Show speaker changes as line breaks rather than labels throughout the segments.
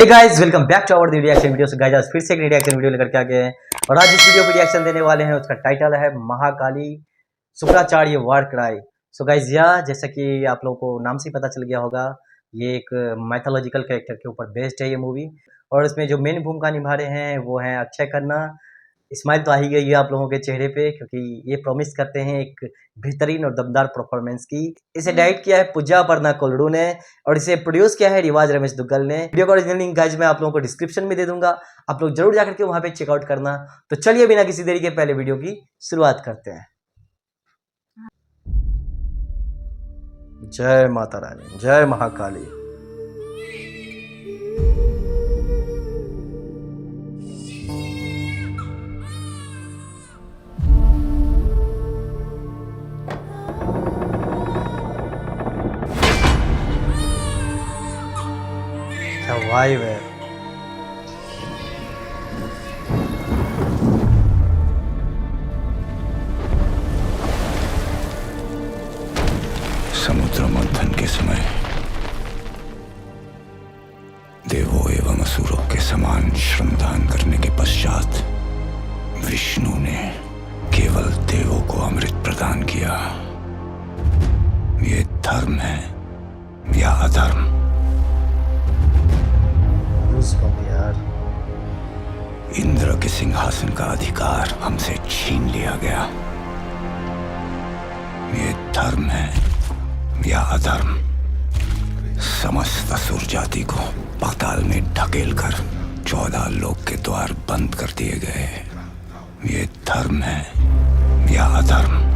Hey guys welcome back to our reaction video. So guys आज फिर से एक रिएक्शन वीडियो लेकर के आ गए हैं और आज इस वीडियो को रिएक्शन देने वाले हैं। उसका टाइटल है महाकाली शुक्राचार्य वार क्राई। सो गाइस यह जैसा कि आप लोगों को नाम से ही पता चल गया होगा, ये एक माइथोलॉजिकल कैरेक्टर के ऊपर बेस्ड है ये मूवी। और इसमें जो मेन भूमिका निभा रहे हैं वो हैं अक्षय खन्ना। स्माइल तो आ ही गई है आप लोगों के चेहरे पे, क्योंकि ये प्रॉमिस करते हैं एक बेहतरीन और दमदार परफॉर्मेंस की। इसे डायरेक्ट किया है पूजा पर्णा कोल्डू ने और इसे प्रोड्यूस किया है रिवाज रमेश दुग्गल ने। वीडियो का ओरिजिनल लिंक गाइस मैं आप लोगों को डिस्क्रिप्शन में दे दूंगा, आप लोग जरूर जाकर के वहां पे चेकआउट करना। तो चलिए बिना किसी देरी के पहले वीडियो की शुरुआत करते हैं। जय माता रानी, जय महाकाली। क्या वाइब है।
समुद्र मंथन के समय देवों एवं असुरों के समान श्रमदान करने के पश्चात विष्णु ने केवल देवों को अमृत प्रदान किया। ये धर्म है या अधर्म?
यार
इंद्र के सिंहासन का अधिकार हमसे छीन लिया गया। ये धर्म है या अधर्म? समस्त असुर जाति को पाताल में ढकेलकर 14 लोक के द्वार बंद कर दिए गए। ये धर्म है या अधर्म?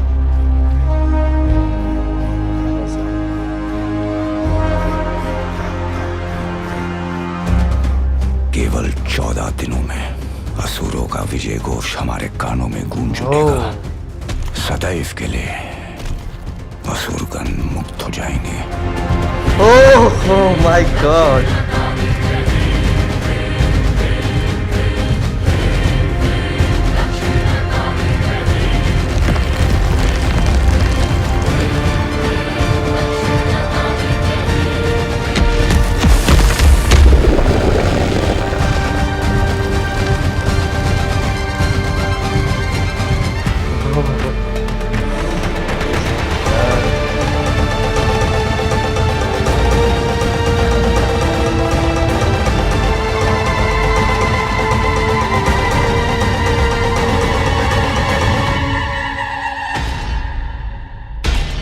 केवल 14 दिनों में असुरों का विजय घोष हमारे कानों में गूंज उठेगा। सदैव के लिए असुरगण मुक्त हो जाएंगे।
Oh my God.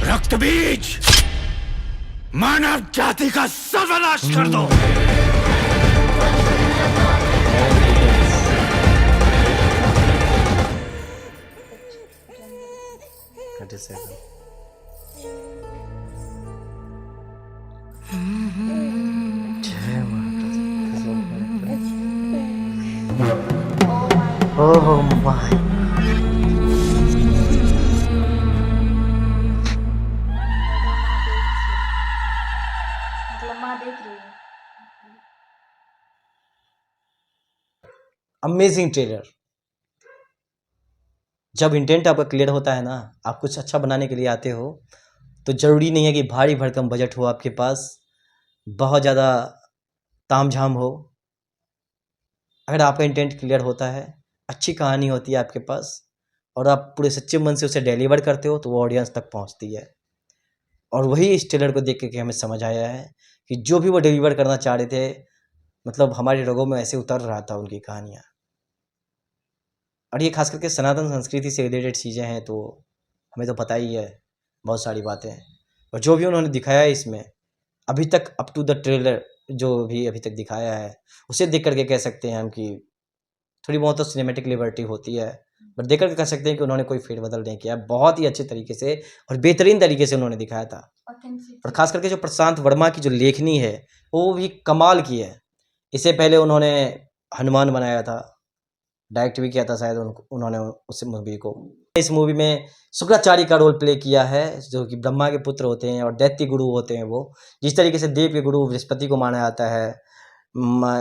रक्त बीज मानव जाति का सर्वनाश कर दो।
ओह माय
माँ देख रही है।
Amazing trailer. जब इंटेंट आपका क्लियर होता है ना, आप कुछ अच्छा बनाने के लिए आते हो, तो ज़रूरी नहीं है कि भारी भरकम बजट हो आपके पास, बहुत ज़्यादा तामझाम हो। अगर आपका इंटेंट क्लियर होता है, अच्छी कहानी होती है आपके पास और आप पूरे सच्चे मन से उसे डिलीवर करते हो, तो वो ऑडियंस तक पहुंचती है। और वही इस ट्रेलर को देख के हमें समझ आया है कि जो भी वो डिलीवर करना चाह रहे थे, मतलब हमारे रगों में ऐसे उतर रहा था उनकी कहानियाँ। और ये खास करके सनातन संस्कृति से रिलेटेड चीज़ें हैं, तो हमें तो पता ही है बहुत सारी बातें। और जो भी उन्होंने दिखाया है इसमें अभी तक, अप टू द ट्रेलर जो भी अभी तक दिखाया है, उसे देख करके कह सकते हैं हम कि थोड़ी बहुत तो सिनेमेटिक लिबर्टी होती है, बट देख करके कह सकते हैं कि उन्होंने कोई फेरबदल नहीं किया। बहुत ही अच्छे तरीके से और बेहतरीन तरीके से उन्होंने दिखाया था। और ख़ास करके जो प्रशांत वर्मा की जो लेखनी है वो भी कमाल की है। इससे पहले उन्होंने हनुमान बनाया था, डायरेक्ट भी किया था शायद उन्होंने उस मूवी को। इस मूवी में शुक्राचार्य का रोल प्ले किया है, जो कि ब्रह्मा के पुत्र होते हैं और दैत्य गुरु होते हैं। वो जिस तरीके से देव के गुरु बृहस्पति को माना जाता है,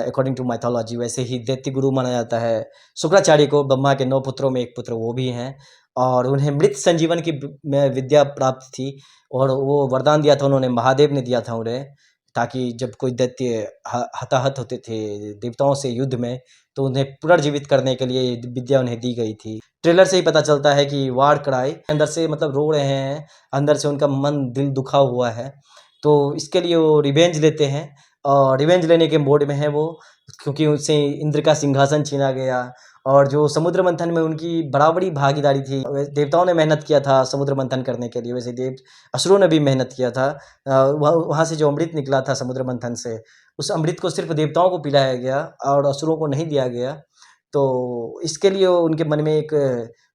अकॉर्डिंग टू माइथोलॉजी, वैसे ही दैत्य गुरु माना जाता है शुक्राचार्य को। ब्रह्मा के 9 पुत्रों में एक पुत्र वो भी हैं और उन्हें मृत संजीवन की विद्या प्राप्त थी और वो वरदान दिया था उन्होंने, महादेव ने दिया था उन्हें, ताकि जब कोई दैत्य हताहत होते थे देवताओं से युद्ध में, तो उन्हें पुनर्जीवित करने के लिए विद्या उन्हें दी गई थी। ट्रेलर से ही पता चलता है कि वार क्राई अंदर से मतलब रो रहे हैं, अंदर से उनका मन दिल दुखा हुआ है। तो इसके लिए वो रिवेंज लेते हैं और रिवेंज लेने के मोड में है वो, क्योंकि उनसे इंद्र का सिंहासन छीना गया और जो समुद्र मंथन में उनकी बराबरी भागीदारी थी। देवताओं ने मेहनत किया था समुद्र मंथन करने के लिए, वैसे असुरों ने भी मेहनत किया था। वहाँ से जो अमृत निकला था समुद्र मंथन से, उस अमृत को सिर्फ देवताओं को पिलाया गया और असुरों को नहीं दिया गया। तो इसके लिए उनके मन में एक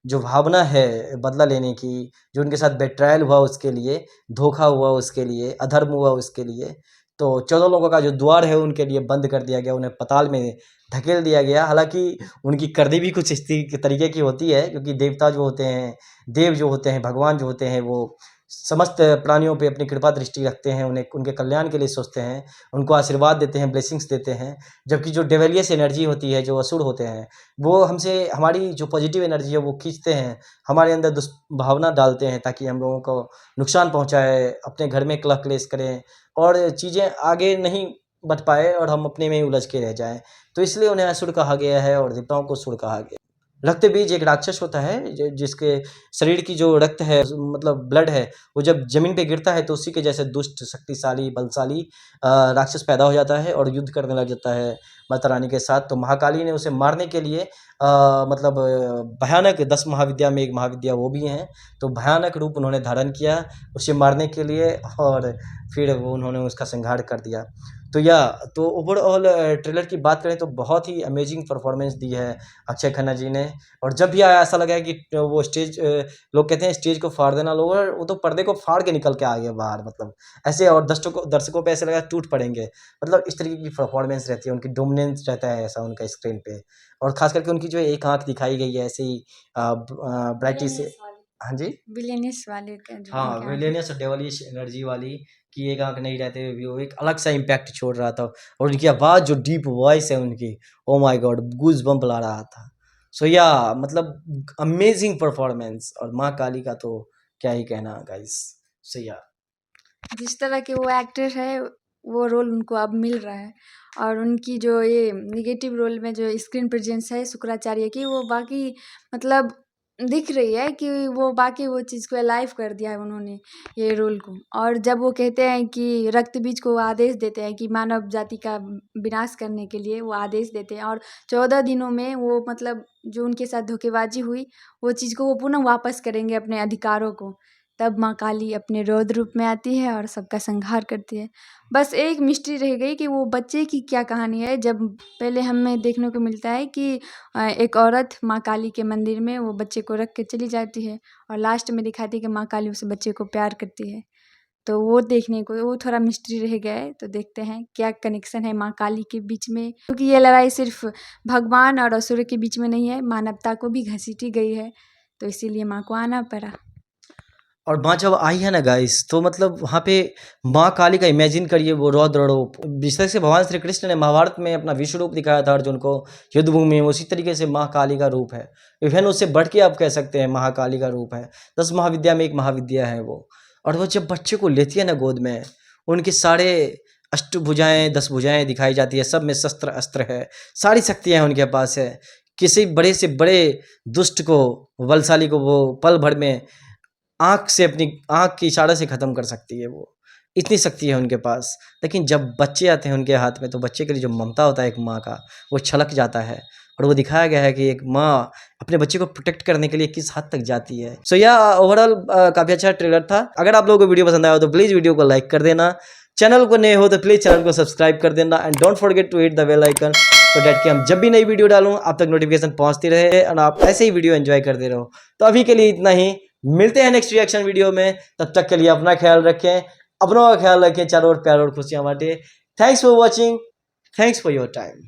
जो भावना है बदला लेने की, जो उनके साथ बेट्रायल हुआ उसके लिए, धोखा हुआ उसके लिए, अधर्म हुआ उसके लिए, तो 14 लोगों का जो द्वार है उनके लिए बंद कर दिया गया, उन्हें पाताल में धकेल दिया गया। हालाँकि उनकी करनी भी कुछ इस तरीके की होती है, क्योंकि देवता जो होते हैं, देव जो होते हैं, भगवान जो होते हैं, वो समस्त प्राणियों पे अपनी कृपा दृष्टि रखते हैं, उन्हें उनके कल्याण के लिए सोचते हैं, उनको आशीर्वाद देते हैं, ब्लेसिंग्स देते हैं। जबकि जो डेविलियस एनर्जी होती है, जो असुर होते हैं, वो हमसे हमारी जो पॉजिटिव एनर्जी है वो खींचते हैं, हमारे अंदर दुष्भावना डालते हैं ताकि हम लोगों को नुकसान पहुँचाए, अपने घर में कलह क्लेश करें और चीज़ें आगे नहीं बढ़ पाए और हम अपने में ही उलझ के रह जाएँ। तो इसलिए उन्हें असुर कहा गया है और देवताओं को सुर कहा गया। रक्तबीज एक राक्षस होता है जिसके शरीर की जो रक्त है मतलब ब्लड है, वो जब जमीन पे गिरता है तो उसी के जैसे दुष्ट, शक्तिशाली, बलशाली राक्षस पैदा हो जाता है और युद्ध करने लग जाता है माता रानी के साथ। तो महाकाली ने उसे मारने के लिए मतलब भयानक 10 महाविद्या में एक महाविद्या वो भी हैं, तो भयानक रूप उन्होंने धारण किया उसे मारने के लिए और फिर वो उन्होंने उसका संहार कर दिया। तो ओवरऑल ट्रेलर की बात करें तो बहुत ही अमेजिंग परफॉर्मेंस दी है अक्षय खन्ना जी ने। और जब भी आया ऐसा लगा है कि वो स्टेज लोग कहते हैं स्टेज को फाड़ देना, लोग वो तो पर्दे को फाड़ के निकल के आ गए बाहर, मतलब ऐसे। और दर्शकों पे ऐसे लगा टूट पड़ेंगे, मतलब इस तरीके की परफॉर्मेंस रहती है उनकी, डोमिनेंस रहता है ऐसा उनका स्क्रीन पे। और खास करके उनकी जो एक आँख दिखाई गई है ऐसे ही ब्राइटली से। हाँ जी,
विलेनियस वाले का जो
हाँ,
उनके आँख
विलेनियस और डेविलिश एनर्जी वाली, कि एक आँख नहीं रहते हुए भी वो एक अलग सा इम्पैक्ट छोड़ रहा था। और उनकी आवाज़ जो डीप वॉइस है उनकी, ओह माय गॉड, गूज़बम्प ला रहा था। सो या मतलब अमेजिंग परफॉर्मेंस। और माँ काली का तो क्या ही कहना गाइस। सो या
जिस तरह के वो एक्टर है, वो रोल उनको अब मिल रहा है। और उनकी जो ये नेगेटिव रोल में जो स्क्रीन प्रेजेंस है शुक्राचार्य की, वो बाकी मतलब दिख रही है कि वो बाकी वो चीज़ को अलाइव कर दिया है उन्होंने, ये रोल को। और जब वो कहते हैं कि रक्तबीज को वो आदेश देते हैं कि मानव जाति का विनाश करने के लिए वो आदेश देते हैं, और 14 दिनों में वो मतलब जो उनके साथ धोखेबाजी हुई, वो चीज़ को वो पुनः वापस करेंगे अपने अधिकारों को। तब माँ काली अपने रौद्र रूप में आती है और सबका संहार करती है। बस एक मिस्ट्री रह गई कि वो बच्चे की क्या कहानी है। जब पहले हमें देखने को मिलता है कि एक औरत माँ काली के मंदिर में वो बच्चे को रख के चली जाती है, और लास्ट में दिखाती है कि माँ काली उस बच्चे को प्यार करती है। तो वो देखने को वो थोड़ा मिस्ट्री रह गया है। तो देखते हैं क्या कनेक्शन है माँ काली के बीच में, क्योंकि ये लड़ाई सिर्फ भगवान और असुर के बीच में नहीं है, मानवता को भी घसीटी गई है। तो इसीलिए माँ को आना पड़ा।
और माँ जब आई है ना गाइस, तो मतलब वहाँ पे माँ काली का इमेजिन करिए, वो रौद्र रूप जिस तरह से भगवान श्री कृष्ण ने महाभारत में अपना विश्व रूप दिखाया था अर्जुन को युद्ध भूमि में, उसी तरीके से माँ काली का रूप है। इवन उससे बढ़ के आप कह सकते हैं महाकाली का रूप है। 10 महाविद्या में एक महाविद्या है वो। और वो जब बच्चे को लेती है ना गोद में, उनके सारे अष्टभुजाएं 10 भुजाएं दिखाई जाती है, सब में शस्त्र अस्त्र है, सारी शक्तियाँ उनके पास है। किसी बड़े से बड़े दुष्ट को, बलशाली को वो पल भर में आँख से, अपनी आँख के इशारे से ख़त्म कर सकती है वो, इतनी शक्ति है उनके पास। लेकिन जब बच्चे आते हैं उनके हाथ में, तो बच्चे के लिए जो ममता होता है एक माँ का, वो छलक जाता है। और वो दिखाया गया है कि एक माँ अपने बच्चे को प्रोटेक्ट करने के लिए किस हद तक जाती है। सो या ओवरऑल काफ़ी अच्छा ट्रेलर था। अगर आप लोगों को वीडियो पसंद आया हो तो प्लीज़ वीडियो को लाइक कर देना, चैनल को नए हो तो प्लीज़ चैनल को सब्सक्राइब कर देना, and don't forget to hit the bell icon, so that कि हम जब भी नई वीडियो डालूँ आप तक नोटिफिकेशन पहुँचती रहे और आप ऐसे ही वीडियो एंजॉय करते रहो। तो अभी के लिए इतना ही, मिलते हैं नेक्स्ट रिएक्शन वीडियो में। तब तक के लिए अपना ख्याल रखें, अपनों का ख्याल रखें, चारों ओर प्यार और खुशियां बांटें। Thanks for watching, thanks for your time.